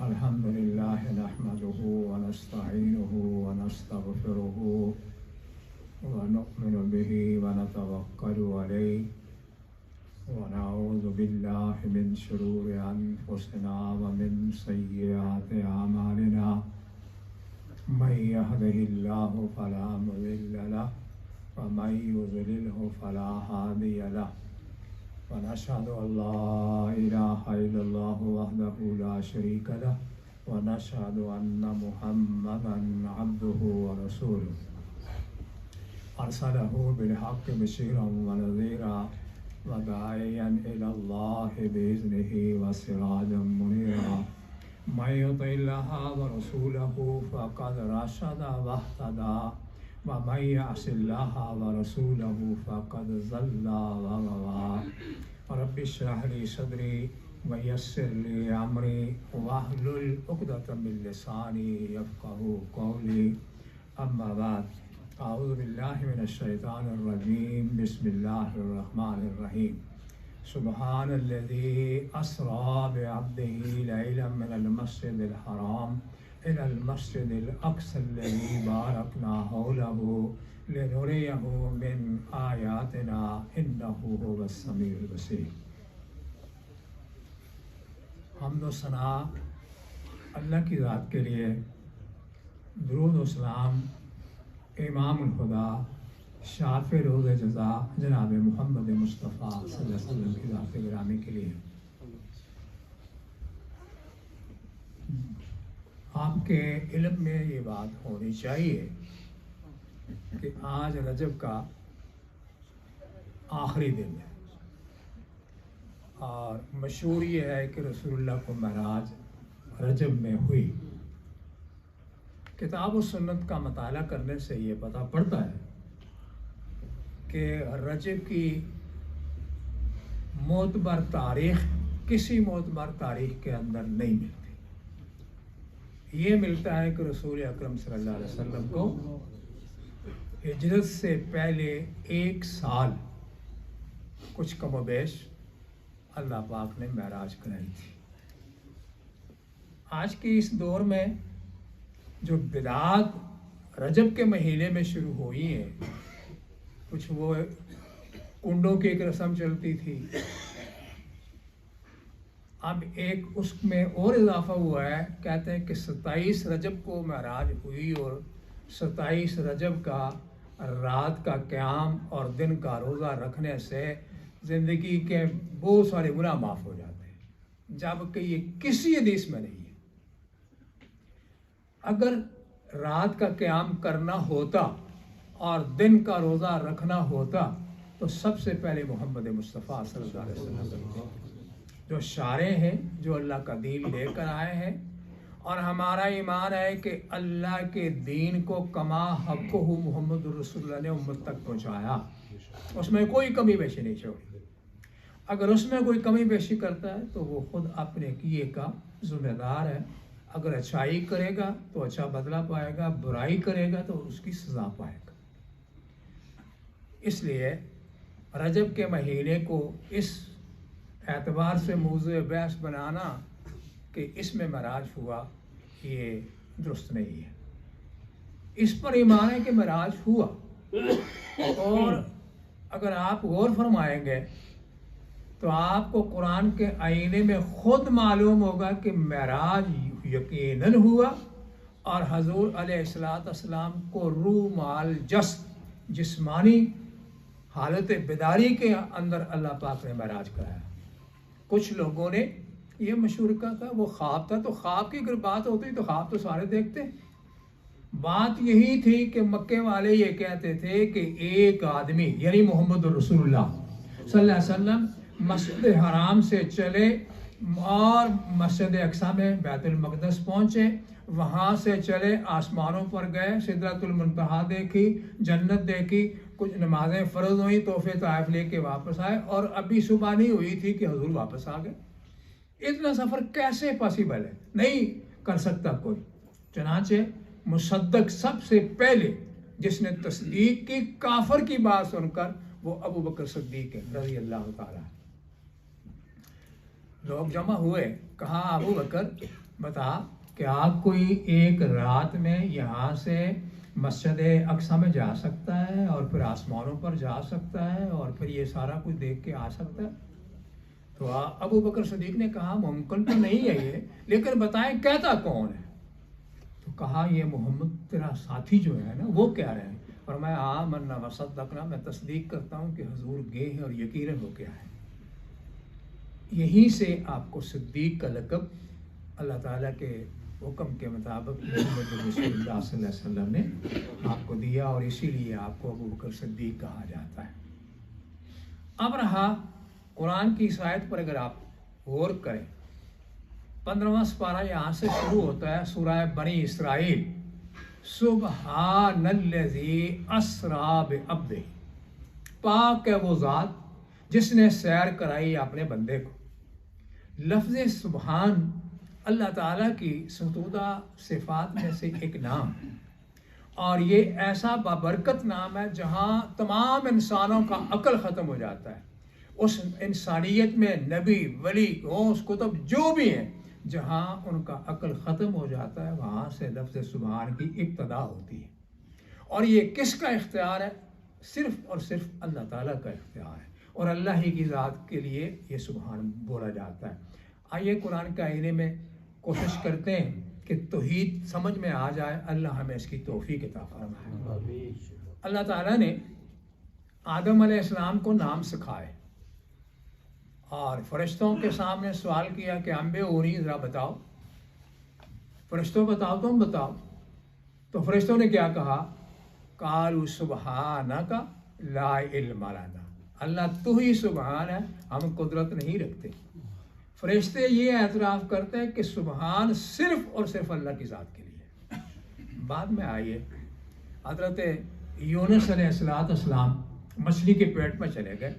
अल्हम्दुलिल्लाह नहमदुहु व नस्तईनुहु व नस्तगफिरुहु व नु'मिनु बिही व नतवक्कलु अलैहि व नऊज़ु बिल्लाहि मिन शुरूरि अनफुसिना व मिन सय्यिआति अमालिना मन यहदिहिल्लाहु फला मुज़िल्ल लहु व मन युज़लिल्हु फला हादिय लहु व नशहदु अल्ला इलाहा इल्लल्लाहु वहदहु ला शरीका लहु व नशहदु अन्ना मुहम्मदन अब्दुहु व रसूलुहु अरसलहु बिलहक़्क़ि बशीरन व नज़ीरा व दाइयन इलल्लाहि बिइज़्निहि व सिराजम मुनीरा मन युतिइल्लाहा व रसूलहु फ़क़द रशद वहतदा व मन यअसिल्लाहा व रसूलहु फ़क़द ज़ल्ला व गवा रब्बि इश्रह ली सदरी व यस्सिर ली अमरी वहलुल उक़दतम मिन लिसानी यफ़क़हू क़ौली अम्मा बाद अऊज़ु बिल्लाहि मिनश शैतानिर रजीम बिस्मिल्लाहिर रहमानिर रहीम सुब्हानल्लज़ी अस्रा बिअब्दिही लैलन मिनल मस्जिदिल हराम इलल मस्जिदिल अक़सल्लज़ी बारकना हौलहु लिनुरियहु मिन आयातिना इन्नहु हुवस समीउल बसीर। हम्द व सना अल्लाह की ज़ात के लिए, दुरूद व सलाम इमामुल हुदा शाफ़े रोज़ जज़ा जनाब मोहम्मद मुस्तफ़ा सल्लल्लाहु अलैहि वसल्लम की ज़ात गिरामी के लिए। आपके इल्म में ये बात होनी चाहिए कि आज रजब का आखिरी दिन है और मशहूर ये है कि रसूलुल्लाह को महराज रजब में हुई। किताब व सुन्नत का मताला करने से ये पता पड़ता है कि रजब की मोतबर तारीख किसी मोतबर तारीख के अंदर नहीं मिलती। ये मिलता है कि रसूल अकरम सल्लल्लाहु अलैहि वसल्लम को हिजरत से पहले एक साल कुछ कमोबेश अल्लाह पाक ने महराज कराई थी। आज के इस दौर में जो बिदात रजब के महीने में शुरू हुई है, कुछ वो कुंडों की एक रस्म चलती थी, अब एक उसमें और इजाफा हुआ है। कहते हैं कि 27 रजब को महराज हुई और 27 रजब का रात का क़याम और दिन का रोज़ा रखने से ज़िंदगी के बहुत सारे गुनाह माफ़ हो जाते हैं, जबकि ये किसी हदीस में नहीं है। अगर रात का क़याम करना होता और दिन का रोज़ा रखना होता तो सबसे पहले मोहम्मद मुस्तफ़ा सल्लल्लाहु अलैहि वसल्लम जो शारे हैं, जो अल्लाह का दीन लेकर आए हैं, और हमारा ईमान है कि अल्लाह के दीन को कमा हक़्क़ुहु मोहम्मद रसूलुल्लाह ने उम्मत तक पहुँचाया, उसमें कोई कमी पेशी नहीं छोड़ी। अगर उसमें कोई कमी पेशी करता है तो वो खुद अपने किए का ज़िम्मेदार है। अगर अच्छाई करेगा तो अच्छा बदला पाएगा, बुराई करेगा तो उसकी सज़ा पाएगा। इसलिए रजब के महीने को इस एतबार से मौज़ूए बहस बनाना कि इसमें महराज हुआ, ये दुरुस्त नहीं है। इस पर ईमान है कि महराज हुआ, और अगर आप गौर फरमाएंगे तो आपको कुरान के आईने में खुद मालूम होगा कि महराज यकीनन हुआ और हजूर अलैहिस्सलाम को रूह माल जस्द जिस्मानी हालत बेदारी के अंदर अल्लाह पाक ने महराज कराया। कुछ लोगों ने ये मशहूर कहा था वो ख्वाब था, तो ख्वाब की अगर बात होती तो ख्वाब तो सारे देखते। बात यही थी कि मक्के वाले ये कहते थे कि एक आदमी यानी मोहम्मद रसूलुल्लाह सल्लल्लाहु अलैहि वसल्लम मस्जिद हराम से चले और मस्जिद अक्सा में बैतुल मक़दस पहुँचे, वहाँ से चले आसमानों पर गए, सिदरतुल मुंतहा देखी, जन्नत देखी, कुछ नमाजें फ़र्ज़ हुई, तोहफ़े ताइफ लेके वापस आए, और अभी सुबह नहीं हुई थी कि हुजूर वापस आ गए। इतना सफ़र कैसे पॉसिबल है? नहीं कर सकता कोई। चनाचे मुसद्दक सबसे पहले जिसने तस्दीक की काफर की बात सुनकर वो अबू बकर सिद्दीक़ रज़ी अल्लाह ताला। लोग जमा हुए, कहा अबू बकर बता क्या कोई एक रात में यहाँ से मस्जिद अक्सा में जा सकता है और फिर आसमानों पर जा सकता है और फिर ये सारा कुछ देख के आ सकता है? तो अबू बकर सदीक ने कहा मुमकिन तो नहीं है ये, लेकिन बताएं कहता कौन है? तो कहा ये मोहम्मद तेरा साथी जो है ना वो कह रहे हैं। और मैं आमन्ना व सद्दक़ना, मैं तस्दीक करता हूँ कि हुजूर गए हैं और यकीनन हो गया है। यहीं से आपको सिद्दीक का लक़ब अल्लाह ताला के हुक्म के मुताबिक मोहम्मद रसूलुल्लाह सल्लल्लाहु अलैहि वसल्लम ने आपको दिया और इसीलिए आपको अबू बकर सिद्दीक कहा जाता है। अब रहा कुरान की इस आयत पर अगर आप गौर करें, 15वां पारा यहाँ से शुरू होता है, सूरह बनी इसराइल, सुब्हानल्लज़ी अस्रा बिअब्दिही, पाक है वो ज़ात जिसने सैर कराई अपने बंदे को। लफ्ज़ सुबहान अल्लाह ताला की सतूदा सिफ़ात में से एक नाम है और ये ऐसा बाबरकत नाम है जहाँ तमाम इंसानों का अक्ल ख़त्म हो जाता है। उस इंसानियत में नबी, वली, गौस, कुतुब जो भी हैं, जहाँ उनका अक्ल ख़त्म हो जाता है वहाँ से लफ्ज़ सुबहान की इब्तदा होती है। और ये किसका इख्तियार है? सिर्फ़ और सिर्फ अल्लाह ताला का इख्तियार है और अल्लाह ही की ज़ात के लिए ये सुबहान बोला जाता है। आइए कुरान के आईने में कोशिश करते हैं कि तौहीद समझ में आ जाए। अल्लाह हमें इसकी तौफीक अता फरमाए। अल्लाह ताला ने आदम अलैहिस्सलाम को नाम सिखाए और फरिश्तों के सामने सवाल किया कि अम्बे ओनी ज़रा बताओ, फरिश्तों बताओ, तुम बताओ। तो फरिश्तों ने क्या कहा? कालू सुबहानका ला इल्मा लना, अल्लाह तू ही सुबहान है, हम कुदरत नहीं रखते। फरिश्ते ये एतराफ़ करते हैं कि सुबहान सिर्फ़ और सिर्फ अल्लाह की ज़ात के लिए। बाद में आइए हज़रत यूनुस अलैहिस्सलाम मछली के पेट में चले गए।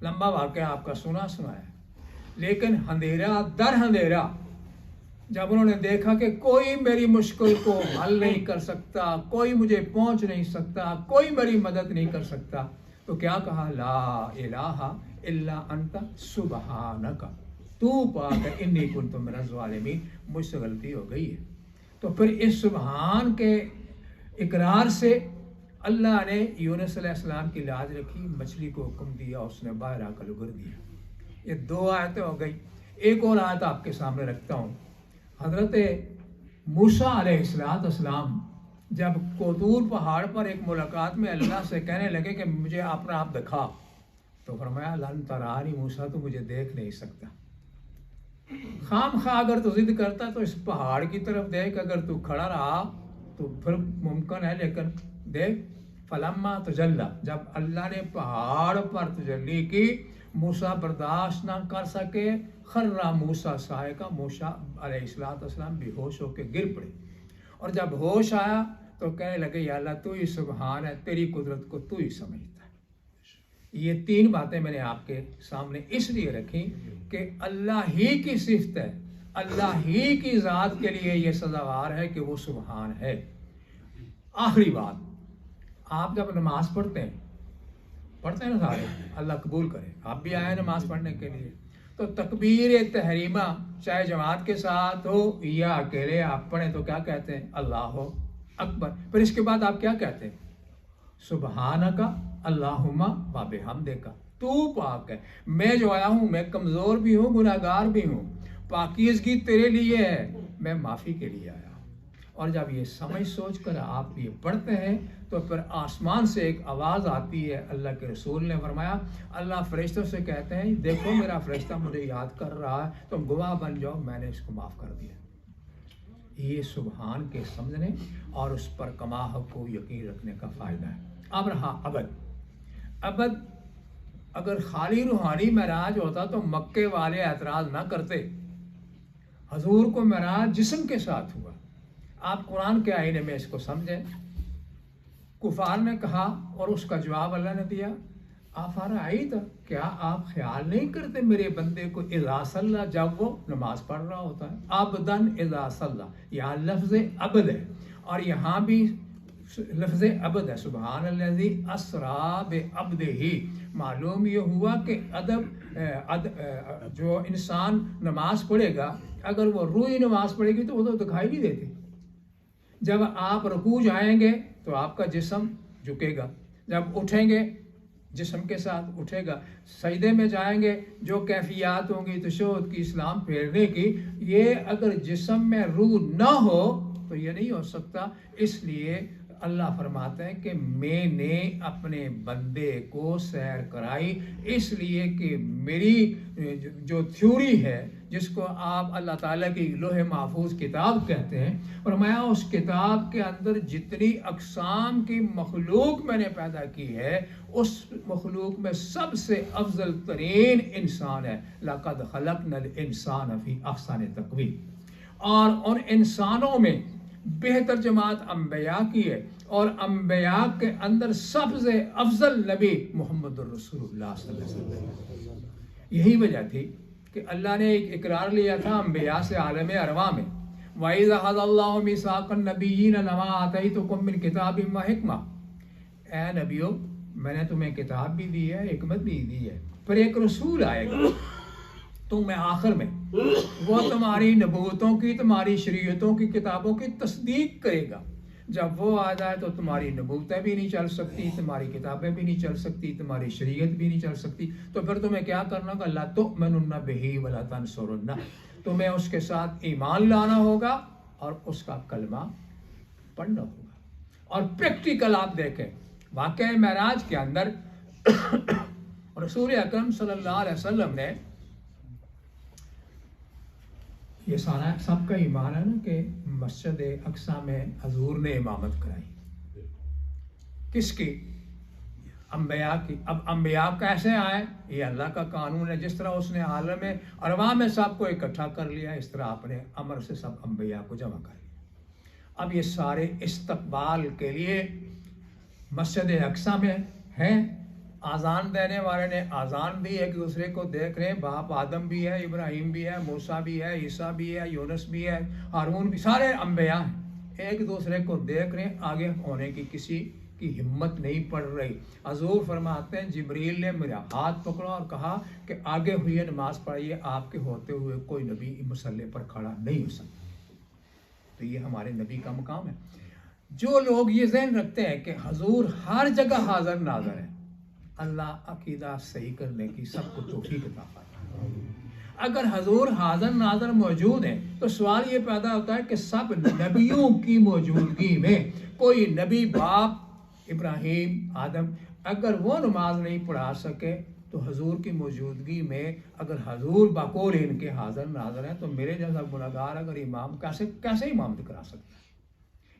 लंबा वाक़या आपका सुना है, लेकिन अंधेरा दर अंधेरा जब उन्होंने देखा कि कोई मेरी मुश्किल को हल नहीं कर सकता, कोई मुझे पहुंच नहीं सकता, कोई मेरी मदद नहीं कर सकता, तो क्या कहा? ला इलाहा इल्ला अंता सुबहानका, तू पाक है, इन्नी कुन्तु मिनज़ ज़ालिमीन, मुझसे गलती हो गई है। तो फिर इस सुबहान के इकरार से अल्लाह ने यूनुस अलैहिस्सलाम की लाज रखी, मछली को हुक्म दिया, उसने बाहर आकर उगर दिया। ये 2 आयतें हो गई। एक और आयत आपके सामने रखता हूँ। हज़रत मूसा अलैहिस्सलाम जब कोतूर पहाड़ पर एक मुलाकात में अल्लाह से कहने लगे कि मुझे अपना आप दिखा, तो फरमाया लन तरानी मूसा, तो मुझे देख नहीं सकता। खाम खा अगर तो जिद करता तो इस पहाड़ की तरफ देख, अगर तू खड़ा रहा तो फिर मुमकिन है, लेकिन देख फलम्मा तजल्ला, जब अल्लाह ने पहाड़ पर तजल्ली की, मूसा बर्दाश्त ना कर सके, खर्रा मूसा साइका, मूसा अलैहिस्सलाम बेहोश होकर गिर पड़े। और जब होश आया तो कहने लगे या अल्लाह तू ही सुबहान है, तेरी कुदरत को तू ही समझता है। ये 3 बातें मैंने आपके सामने इसलिए रखी कि अल्लाह ही की सिफत है, अल्लाह ही की ज़ात के लिए ये सज़ावार है कि वो सुबहान है। आखिरी बात, आप जब नमाज पढ़ते हैं ना सारे, अल्लाह कबूल करे, आप भी आए नमाज पढ़ने के लिए, तो तकबीर तहरीमा चाहे जमात के साथ हो या अकेले आप पढ़ें तो क्या कहते हैं? अल्लाह अकबर। फिर इसके बाद आप क्या कहते हैं? सुबहानका अल्लाहुम्मा व बिहम्दिका, तू पाक है, मैं जो आया हूँ मैं कमज़ोर भी हूँ, गुनाहगार भी हूँ, पाकीज़गी तेरे लिए है, मैं माफ़ी के लिए आया। और जब ये समझ सोच कर आप ये पढ़ते हैं तो फिर आसमान से एक आवाज़ आती है। अल्लाह के रसूल ने फरमाया, अल्लाह फरिश्तों से कहते हैं देखो मेरा फरिश्ता मुझे याद कर रहा है, तुम गवाह बन जाओ, मैंने इसको माफ़ कर दिया। ये सुबहान के समझने और उस पर कमाह को यकीन रखने का फ़ायदा है। अब रहा अबद अगर खाली रूहानी महराज होता तो मक्के वाले एतराज़ ना करते। हजूर को महराज जिस्म के साथ हुआ। आप कुरान के आईने में इसको समझें। कुफार ने कहा और उसका जवाब अल्लाह ने दिया, आफारा आई था, क्या आप ख्याल नहीं करते मेरे बंदे को इज़ा सल्ला, जब वो नमाज पढ़ रहा होता है, अबदन इज़ा सल्ला, यहाँ लफ्ज़ अबद है और यहाँ भी लफ्ज़ अब्द है, सुबहान अल्लज़ी अस्रा बि अब्दिही। मालूम ये हुआ कि जो इंसान नमाज पढ़ेगा, अगर वो रूही नमाज पढ़ेगी तो वो तो दिखाई नहीं देती। जब आप रुकू जाएंगे तो आपका जिस्म झुकेगा, जब उठेंगे जिस्म के साथ उठेगा, सजदे में जाएंगे जो कैफियत होंगी तशहुद की, इस्लाम फेरने की, ये अगर जिस्म में रूह ना हो तो ये नहीं हो सकता। इसलिए अल्लाह फरमाते हैं कि मैंने अपने बंदे को सैर कराई, इसलिए कि मेरी जो थ्योरी है, जिसको आप अल्लाह ताला की लोहे महफूज किताब कहते हैं, और मैं उस किताब के अंदर जितनी अक़साम की मखलूक मैंने पैदा की है, उस मखलूक में सबसे अफजल तरीन इंसान है। लक़द खलक़नल इंसान फ़ी अहसन तक़वीम। और उन इंसानों में बेहतर जमात अम्बिया की है, और अम्बिया के अंदर सबसे अफजल नबी मोहम्मद रसूलुल्लाह सल्लल्लाहु अलैहि वसल्लम। यही वजह थी कि अल्लाह ने एक इकरार लिया था अम्बिया से आलम अरवा में, वइज़ अख़ज़ल्लाहु मीसाक़न नबिय्यीन लमा आतैतुकुम मिन किताबिन व हिकमा। ए नबियों, मैंने तुम्हें किताब भी दी है, हिकमत भी दी है, पर एक रसूल आएगा तुम्हें आखिर में, वो तुम्हारी नबूवतों की, तुम्हारी शरीयतों की, किताबों की तस्दीक करेगा। जब वो आ जाए तो तुम्हारी नबूवतें भी नहीं चल सकती, तुम्हारी किताबें भी नहीं चल सकती, तुम्हारी शरीयत भी नहीं चल सकती। तो फिर तुम्हें क्या करना होगा? ला तु'मिनुन्ना बिही व ला तंसुरुन्ना। तुम्हें उसके साथ ईमान लाना होगा और उसका कलमा पढ़ना होगा। और प्रैक्टिकल आप देखें, वाक़या मेराज के अंदर रसूल अकरम सल्लल्लाहु अलैहि वसल्लम ने, ये सारा सबका ईमान है ना कि मस्जिद अक्सा में हजूर ने इमामत कराई। किसकी? अम्बिया की। अब अम्बिया कैसे आए? ये अल्लाह का कानून है। जिस तरह उसने आलम अरवा में सबको इकट्ठा कर लिया, इस तरह अपने अमर से सब अम्बिया को जमा कर लिया। अब ये सारे इस्तकबाल के लिए मस्जिद अक्सा में हैं। आज़ान देने वाले ने आज़ान दी, एक दूसरे को देख रहे हैं। बाप आदम भी है, इब्राहिम भी है, मूसा भी है, ईसा भी है, यूनुस भी है, हारून भी, सारे अम्बिया हैं। एक दूसरे को देख रहे हैं, आगे होने की किसी की हिम्मत नहीं पड़ रही। हजूर फरमाते हैं जिब्रील ने मेरा हाथ पकड़ा और कहा कि आगे हुई नमाज पढ़िए, आपके होते हुए कोई नबी मसल्ले पर खड़ा नहीं हो सकता। तो ये हमारे नबी का मकाम है। जो लोग ये ज़हन रखते हैं कि हजूर हर जगह हाजिर नाज़र है, अल्लाह अकीदा सही करने की सबको तौफीक अता फरमाए। अगर हजूर हाजिर नाज़र मौजूद है तो सवाल ये पैदा होता है कि सब नबियों की मौजूदगी में कोई नबी बाप इब्राहिम आदम अगर वो नमाज नहीं पढ़ा सके, तो हजूर की मौजूदगी में अगर हजूर बकौल इनके हाजिर नाज़र है, तो मेरे जैसा गुनहगार अगर इमाम कैसे इमामत करा सकता है?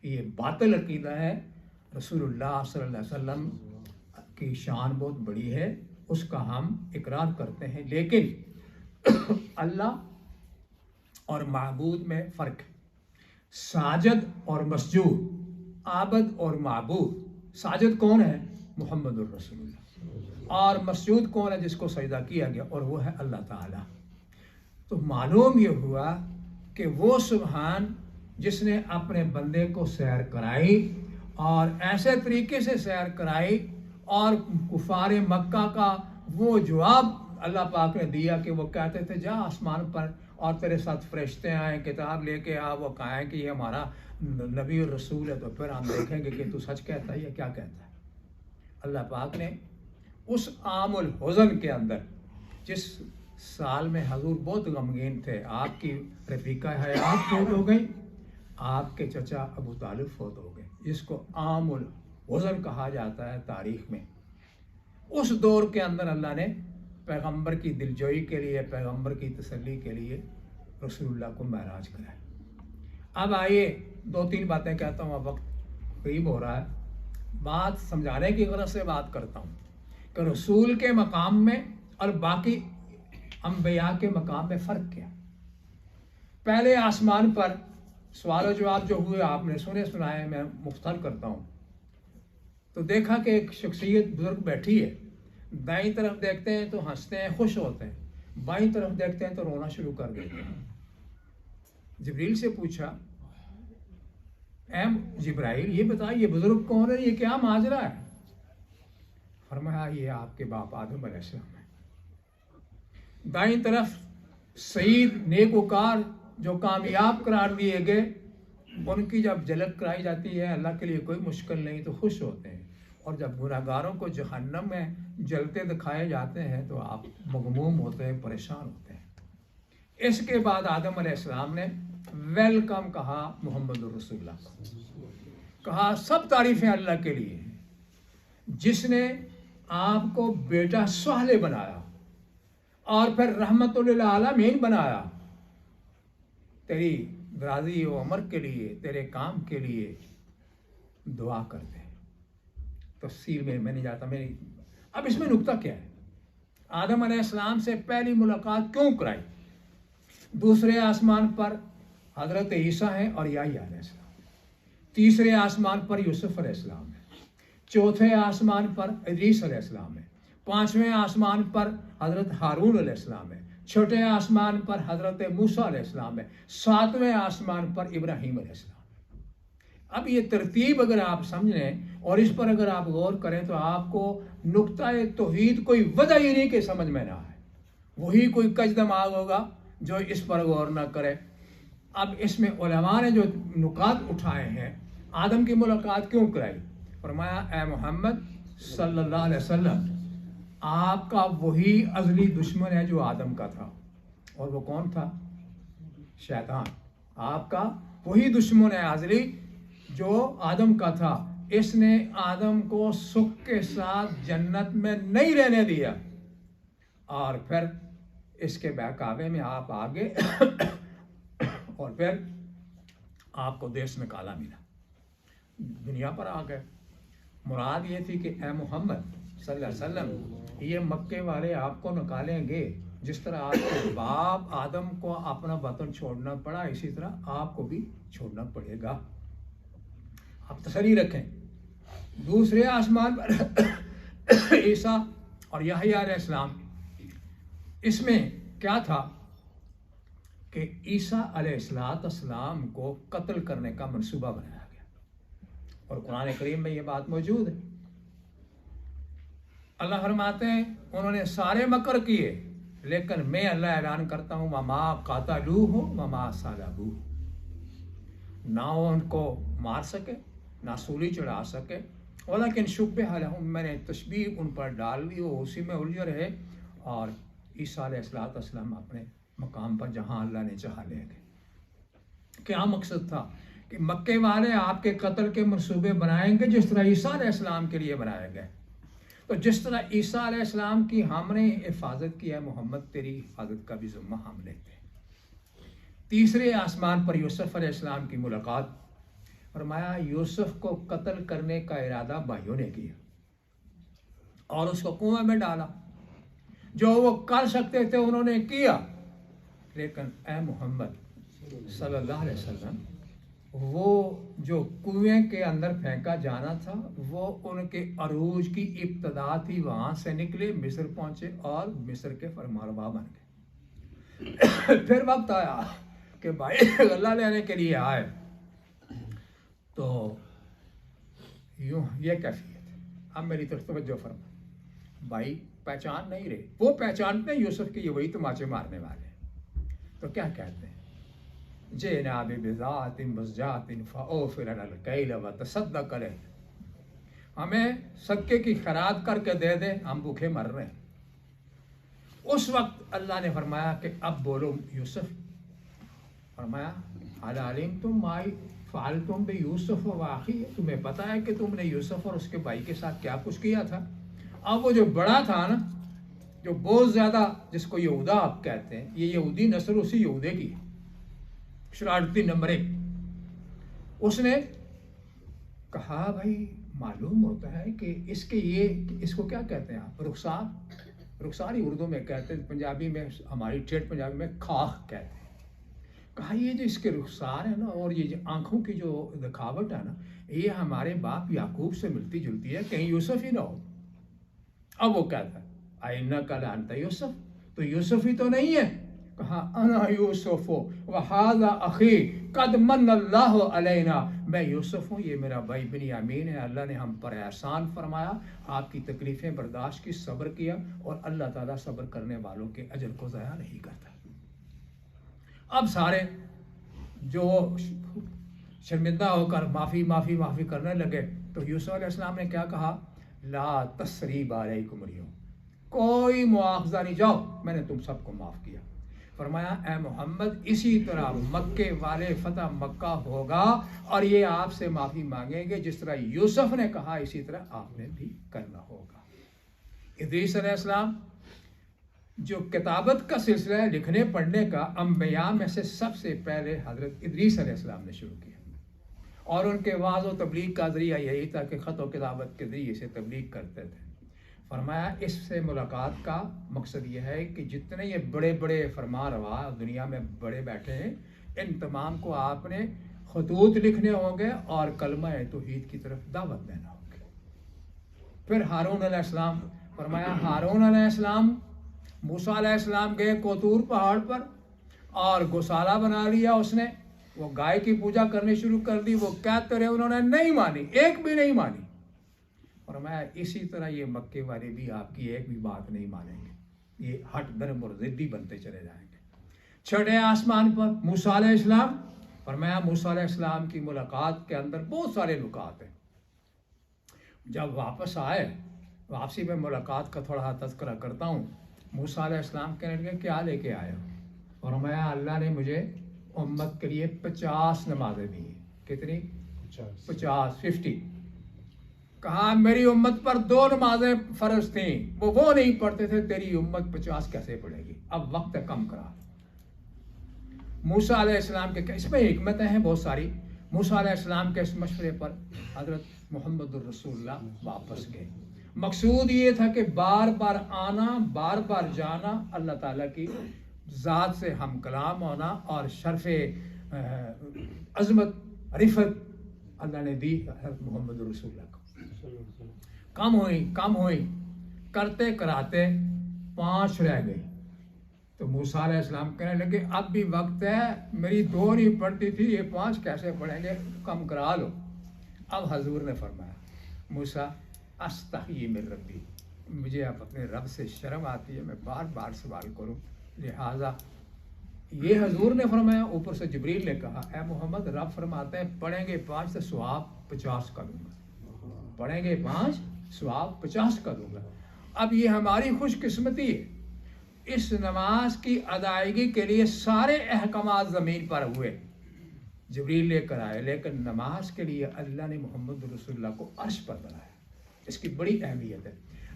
ये बातिल अकीदा है। रसूलुल्लाह सल्लल्लाहु अलैहि वसल्लम की शान बहुत बड़ी है, उसका हम इकरार करते हैं, लेकिन अल्लाह और माबूद में फ़र्क है। साजिद और मसजूद, आबद और माबूद। साजिद कौन है? मुहम्मदुर रसूलुल्लाह। और मसजूद कौन है? जिसको सजदा किया गया, और वो है अल्लाह ताला। तो मालूम ये हुआ कि वो सुबहान जिसने अपने बंदे को सैर कराई, और ऐसे तरीके से सैर कराई, और कुफार मक्का का वो जवाब अल्लाह पाक ने दिया कि वो कहते थे जा आसमान पर और तेरे साथ फरिश्ते आए, किताब लेके आ, वो कहें कि ये हमारा नबी और रसूल है, तो फिर हम देखेंगे कि तू सच कहता है या क्या कहता है। अल्लाह पाक ने उस आमुल हुज़न के अंदर, जिस साल में हजूर बहुत गमगीन थे, आपकी रफ़ीका हयात फौत हो गई, आपके चचा अबू तालिब फौत हो गए, जिसको आमुल हुज़न कहा जाता है तारीख़ में। उस दौर के अंदर अल्लाह ने पैगंबर की दिलजोई के लिए, पैगंबर की तसल्ली के लिए रसूलुल्लाह को महराज कराया। अब आइए 2-3 बातें कहता हूँ, अब वक्त करीब हो रहा है। बात समझाने की गरज से बात करता हूँ कि रसूल के मकाम में और बाकी अम्बिया के मकाम में फ़र्क क्या। पहले आसमान पर सवाल जवाब जो हुए आपने सुने सुनाए, मैं मुख्तर करता हूँ। तो देखा कि एक शख्सियत बुजुर्ग बैठी है, दाईं तरफ देखते हैं तो हंसते हैं, खुश होते हैं, बाईं तरफ देखते हैं तो रोना शुरू कर देते हैं। जिब्रील से पूछा एम जिब्राइल, ये बताइए ये बुजुर्ग कौन है, ये क्या माजरा है? फरमाया ये आपके बाप आदम अलैहिस्सलाम है। दाईं तरफ सईद नेकोकार जो कामयाब करार दिए गए, उनकी जब झलक कराई जाती है, अल्लाह के लिए कोई मुश्किल नहीं तो खुश होते हैं, और जब गुनाहगारों को जहन्नम में जलते दिखाए जाते हैं तो आप मगमूम होते हैं, परेशान होते हैं। इसके बाद आदम अलैहिस्सलाम ने वेलकम कहा मोहम्मद रसूलुल्लाह को, कहा सब तारीफें अल्लाह के लिए हैं जिसने आपको बेटा स्वाले बनाया और फिर रहमतुल आलमीन बनाया। तेरी दराजी व उम्र के लिए, तेरे काम के लिए दुआ करते हैं। तफसीर में मैं नहीं जाता, मेरी अब इसमें नुक्ता क्या है? आदम अलैहिस्सलाम से पहली मुलाकात क्यों कराई? दूसरे आसमान पर हजरत ईसा हैं और याह्या अलैहिस्सलाम, तीसरे आसमान पर यूसुफ अलैहिस्सलाम है, चौथे आसमान पर इदरीस अलैहिस्सलाम है, पांचवें आसमान पर हजरत हारून अलैहिस्सलाम है, छठे आसमान पर हजरत मूसा अलैहिस्सलाम है, सातवें आसमान पर इब्राहीम अलैहिस्सलाम। अब ये तरतीब अगर आप समझ लें और इस पर अगर आप गौर करें तो आपको नुक्ता तौहीद कोई वजह ही नहीं कि समझ में ना आए। वही कोई कज दिमाग होगा जो इस पर गौर ना करे। अब इसमें उलमा ने जो नुकात उठाए हैं, आदम की मुलाकात क्यों कराई? फरमाया ए मोहम्मद सल्लल्लाहु अलैहि वसल्लम, आपका वही अजली दुश्मन है जो आदम का था, और वो कौन था? शैतान। आपका वही दुश्मन है अजली जो आदम का था। इसने आदम को सुख के साथ जन्नत में नहीं रहने दिया, और फिर इसके बहकावे में आप आगे और फिर आपको देश निकाला मिला, दुनिया पर आ गए। मुराद ये थी कि ए मोहम्मद सल्लल्लाहु अलैहि वसल्लम, ये मक्के वाले आपको निकालेंगे, जिस तरह आपके बाप आदम को अपना वतन छोड़ना पड़ा, इसी तरह आपको भी छोड़ना पड़ेगा। आप तसल्ली रखें। दूसरे आसमान पर ईसा और याह्या अलैहिस्सलाम, इसमें क्या था कि ईसा अलैहिस्सलाम को कत्ल करने का मंसूबा बनाया गया, और कुरान करीम में ये बात मौजूद है। अल्लाह फरमाते हैं उन्होंने सारे मकर किए, लेकिन मैं अल्लाह ऐलान करता हूँ वमा कातलूहु वमा सलबूहु, ना उनको मार सके ना सूली चढ़ा सके, वलाकिन शुब्बिह लहुम, मैंने तशबीह उन पर डाल दी, वो उसी में उलझे रहे, और ईसा अलैहिस्सलाम अपने मकाम पर जहाँ अल्लाह ने चाहा ले गए। क्या मकसद था कि मक्के वाले आपके कत्ल के मंसूबे बनाएंगे जिस तरह ईसा अलैहिस्सलाम के लिए बनाए गए। तो जिस तरह ईसा अलैहिस्सलाम की हमने हिफाजत की है, मोहम्मद तेरी हिफाजत का भी ज़िम्मा हम लेते हैं। तीसरे आसमान पर यूसुफ अलैहिस्सलाम की मुलाकात। फरमाया यूसुफ को कत्ल करने का इरादा भाइयों ने किया और उसको कुएं में डाला। जो वो कर सकते थे उन्होंने किया, लेकिन ए मोहम्मद सल्लल्लाहु अलैहि वसल्लम, वो जो कुएं के अंदर फेंका जाना था वो उनके अरूज की इब्तदा थी। वहाँ से निकले, मिस्र पहुँचे और मिस्र के फरमानरवा बन गए। फिर वक्त आया कि भाई गल्ला लेने के लिए आए, तो यूँ ये कैफियत। अब मेरी तरफ तवज्जो फरमा, भाई पहचान नहीं रहे, वो पहचानते हैं यूसुफ की ये वही तमाचे मारने वाले। तो क्या कहते हैं, जेना बिज़ातिन मज़जातिन फ़अफ़िर लल कैल व तसद्दक़ अलैह, हमें सदके की खैरात करके दे दे, हम भूखे मर रहे हैं। उस वक्त अल्लाह ने फरमाया कि अब बोलो यूसुफ। फरमाया हल अलिमतुम मा फ़अलतुम बि यूसुफ व अख़ी, तुम्हें पता है कि तुमने यूसुफ और उसके भाई के साथ क्या कुछ किया था। अब वो जो बड़ा था ना, जो बहुत ज़्यादा, जिसको यहूदा आप कहते हैं, ये यहूदी नस्ल उसी यहूदे की, शरारती नंबर 1, उसने कहा भाई मालूम होता है कि इसके ये, इसको क्या कहते हैं आप, रुखसार, रुखसार ही उर्दू में कहते हैं, पंजाबी में, हमारी ठेठ पंजाबी में खाख कहते हैं। कहा ये जो इसके रुखसार है ना, और ये जो आंखों की जो दिखावट है ना, ये हमारे बाप याकूब से मिलती जुलती है, कहीं यूसुफ ही ना हो। अब वो कहता है आइना का लानता यूसुफ, तो यूसुफ ही तो नहीं है। कहा अना यूसुफ व हाज़ा अखी कद मन्नल्लाहु अलैना, मैं यूसुफ हूँ, ये मेरा भाई बिन्यामीन है, अल्लाह ने हम पर एहसान फरमाया, आपकी तकलीफ़ें बर्दाश्त की, सब्र किया, और अल्लाह ताला सब्र करने वालों के अजर को ज़ाया नहीं करता। अब सारे जो शर्मिंदा होकर माफ़ी माफ़ी माफ़ी करने लगे, तो यूसुफ अलैहिस्सलाम ने क्या कहा, ला तस्रीब अलैकुम अल-यौम, कोई मुआवजा नहीं, जाओ मैंने तुम सबको माफ़ किया। फरमाया ए मोहम्मद, इसी तरह मक्के वाले फतह मक्का होगा और ये आपसे माफ़ी मांगेंगे, जिस तरह यूसुफ ने कहा इसी तरह आपने भी करना होगा। इदरीस अलैहिस्सलाम जो किताबत का सिलसिला है, लिखने पढ़ने का, अंबिया में से सबसे पहले हज़रत इदरीस अलैहिस्सलाम ने शुरू किया, और उनके वाज़ व तबलीग का ज़रिया यही था कि ख़त व किताबत के ज़रिए से तबलीग करते थे। फरमाया इससे मुलाकात का मकसद यह है कि जितने ये बड़े बड़े फरमा रवा दुनिया में बड़े बैठे हैं, इन तमाम को आपने खतूत लिखने होंगे और कलमा तौहीद की तरफ दावत देना होगी। फिर हारून अलैहिस्सलाम, फरमाया हारून अलैहिस्सलाम, मूसा अलैहिस्सलाम गए कोतूर पहाड़ पर और गौशाला बना लिया उसने, वो गाय की पूजा करनी शुरू कर दी, वो कहते रहे, उन्होंने नहीं मानी, एक भी नहीं मानी। और मैं इसी तरह ये मक्के वाले भी आपकी एक भी बात नहीं मानेंगे, ये हट धर्म और ज़िद्दी बनते चले जाएंगे। छठे आसमान पर मूसा अलैहिस्सलाम, फरमाया मूसा अलैहिस्सलाम की मुलाकात के अंदर बहुत सारे नुकात हैं। जब वापस आए, वापसी में मुलाकात का थोड़ा तज़किरा करता हूँ। मूसा अलैहिस्सलाम कहने लगे क्या लेके आए हो? फरमाया अल्लाह ने मुझे उम्मत के लिए 50 नमाजें दी। कितनी? 50 कहा मेरी उम्मत पर 2 नमाजें फ़र्ज थी, वो नहीं पढ़ते थे, तेरी उम्मत 50 कैसे पढ़ेगी? अब वक्त कम करा। मूसा अलैहिस्सलाम के, इसमें हिकमतें हैं बहुत सारी। मूसा अलैहिस्सलाम के इस मशवरे पर हज़रत मुहम्मदुर रसूलुल्लाह वापस गए। मकसूद ये था कि बार बार आना, बार बार जाना, अल्लाह ताला की ज़ात से हम कलाम होना और शर्फ़ अज़मत रिफ़त अल्लाह ने दी हज़रत मुहम्मद रसूलुल्लाह को। कम हुई करते कराते 5 रह गई। तो मूसा अलैहिस्सलाम कहने लगे अब भी वक्त है, मेरी 2 नहीं पढ़ती थी, ये 5 कैसे पढ़ेंगे, कम करा लो। अब हजूर ने फरमाया मूसा अस्तही मिन रब्बी, मुझे अब अपने रब से शर्म आती है, मैं बार बार सवाल करूं, लिहाजा ये हजूर ने फरमाया। ऊपर से जिब्रील ने कहा ए मोहम्मद, रब फरमाते हैं पढ़ेंगे 5 तो सवाब 50 का दूंगा, पढ़ेंगे 5 सवाब 50 का दूंगा। अब ये हमारी खुशकिस्मती है, इस नमाज की अदायगी के लिए सारे अहकामात ज़मीन पर हुए, जिब्रील लेकर आए, लेकिन नमाज के लिए अल्लाह ने मोहम्मद रसूलुल्लाह को अर्श पर बनाया। इसकी बड़ी अहमियत है।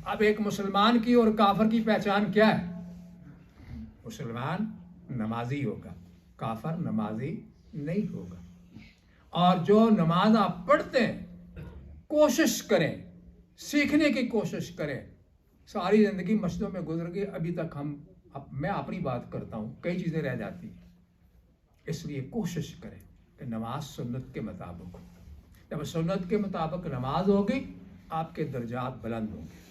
अब एक मुसलमान की और काफिर की पहचान क्या है? मुसलमान नमाजी होगा, काफिर नमाजी नहीं होगा। और जो नमाज आप पढ़ते हैं, कोशिश करें, सीखने की कोशिश करें। सारी ज़िंदगी मस्जिदों में गुजर गई, अभी तक मैं अपनी बात करता हूँ, कई चीज़ें रह जाती हैं। इसलिए कोशिश करें कि नमाज सुन्नत के मुताबिक हो। जब सुन्नत के मुताबिक नमाज होगी, आपके दर्जात बुलंद होंगे।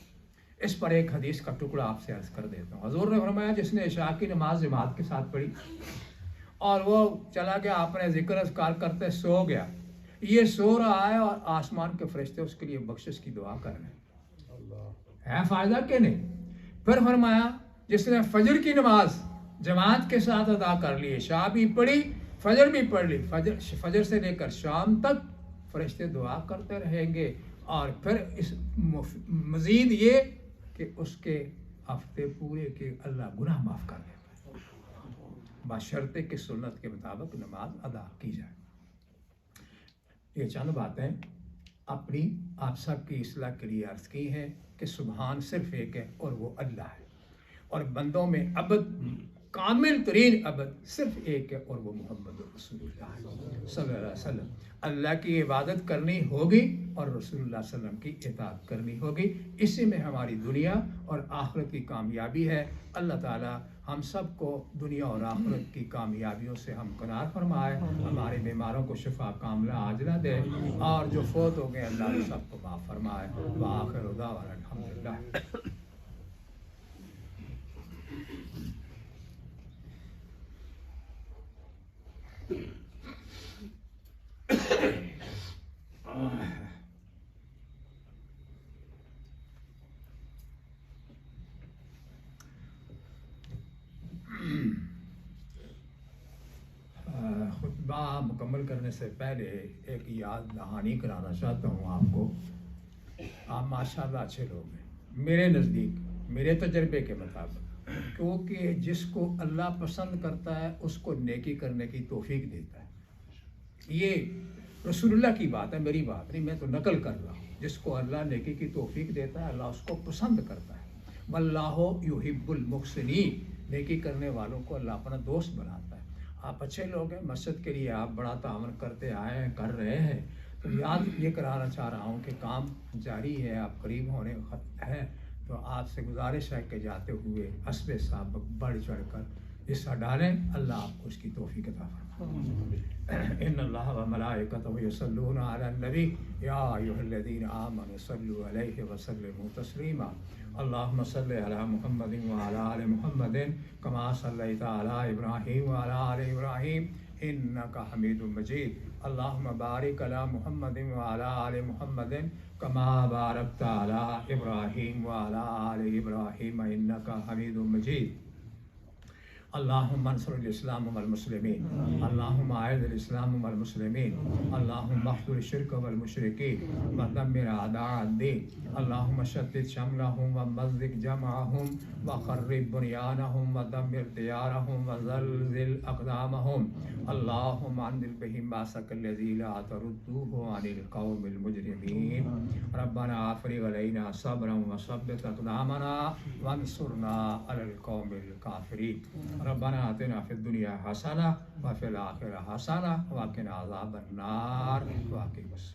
इस पर एक हदीस का टुकड़ा आपसे अर्ज कर देता हूँ। हजूर ने फरमाया जिसने इशा की नमाज जमात के साथ पढ़ी और वो चला गया, आपने जिक्र अज़कार करते सो गया, ये सो रहा है और आसमान के फरिश्ते उसके लिए बख्शिश की दुआ कर रहे हैं, है फ़ायदा के नहीं। फिर फरमाया जिसने फजर की नमाज जमात के साथ अदा कर ली, इशा भी पढ़ी, फजर भी पढ़ ली, फजर से लेकर शाम तक फरिश्ते दुआ करते रहेंगे। और फिर इस मज़ीद ये कि उसके हफ्ते पूरे के अल्लाह गुनाह माफ़ कर देता है, बशर्ते कि सुन्नत के मुताबिक नमाज अदा की जाए। ये चंद बातें अपनी आप सब की इस्लाह के लिए अर्ज़ की हैं कि सुबहान सिर्फ एक है और वो अल्लाह है, और बंदों में अबद कामिल तरीन अबद सिर्फ एक है और वो मोहम्मद रसूलुल्लाह सल्लल्लाहु अलैहि वसल्लम। अल्लाह की इबादत करनी होगी और रसूलुल्लाह सल्लल्लाहु अलैहि वसल्लम की इताअत करनी होगी। इसी में हमारी दुनिया और आखिरत की कामयाबी है। अल्लाह ताला हम सब को दुनिया और आखिरत की कामयाबियों से हमकनार फरमाए, हमारे बीमारों को शिफा कामला आजला दे, और जो फोत हो गए अल्लाह सबको माफ़ फरमाए। व आखिरु दावाना अल्हम्दुलिल्लाह। मुकम्मल करने से पहले एक याद दहानी कराना चाहता हूँ आपको। आप माशाल्लाह अच्छे लोग हैं मेरे नज़दीक, मेरे तजर्बे के मुताबिक, क्योंकि जिसको अल्लाह पसंद करता है उसको नेकी करने की तौफीक देता है। ये रसूलुल्लाह की बात है, मेरी बात नहीं, मैं तो नकल कर रहा हूँ। जिसको अल्लाह नेकी की तौफीक देता है अल्लाह उसको पसंद करता है। वल्लाहु युहिब्बुल मुहसिनीन, नेकी करने वालों को अल्लाह अपना दोस्त बनाता है। आप अच्छे लोग हैं, मस्जिद के लिए आप बड़ा तावन करते आए हैं, कर रहे हैं, तो याद ये कराना चाह रहा हूँ कि काम जारी है, आप करीब होने हैं, तो आपसे गुजारिश है कि जाते हुए हस्बे साहब बढ़ चढ़ कर हिस्सा डालें। अल्लाह आपको उसकी तौफीक अता फरमाए। इन्नल्लाह व मलाइकतहु यसल्लूना अलन नबी या अय्युहल्लज़ीना आमनु सल्लु अलैहि व सल्लिमू तस्लीमा। अल्लाहुम्मा सल्लि अला मुहम्मदिन व अला आलि मुहम्मदिन कमा सल्लैता अला इब्राहीम व अला आलि इब्राहीम इन्नका हमीदुम मजीद। अल्लाहुम्मा बारिक अला मुहम्मदिन व अला आलि मुहम्मदिन कमा बारकता अला इब्राहीम व अला आलि इब्राहीम इन्नका हमीदुम मजीद। अल्लाहुम्मा अंसुरिल इस्लाम वल मुस्लिमीन, अल्लाहुम्मा अइज़िल इस्लाम वल मुस्लिमीन, अल्लाहुम्मा अख़्ज़िल शिर्क वल मुशरिकीन व दम्मिर अअदाअद-दीन, अल्लाहुम्मा शत्तित शमलहुम व मज़्ज़िक़ जमअहुम व ख़र्रिब बुनियानहुम व दम्मिर दियारहुम व ज़ल्ज़िल अक़दामहुम। अल्लाहुम्मा अंज़िल बिहिम बाअसकल्लज़ी ला तरुद्दूहु अनिल क़ौमिल मुजरिमीन। रब्बना अफ़रिग़ अलैना सब्रन व सब्बित अक़दामना वंसुरना अलल क़ौमिल काफ़िरीन। रब्बना आतिना फिद दुनिया हसना व फिल आखिरति हसना व क़िना अज़ाबन नार। वाक़ई बस।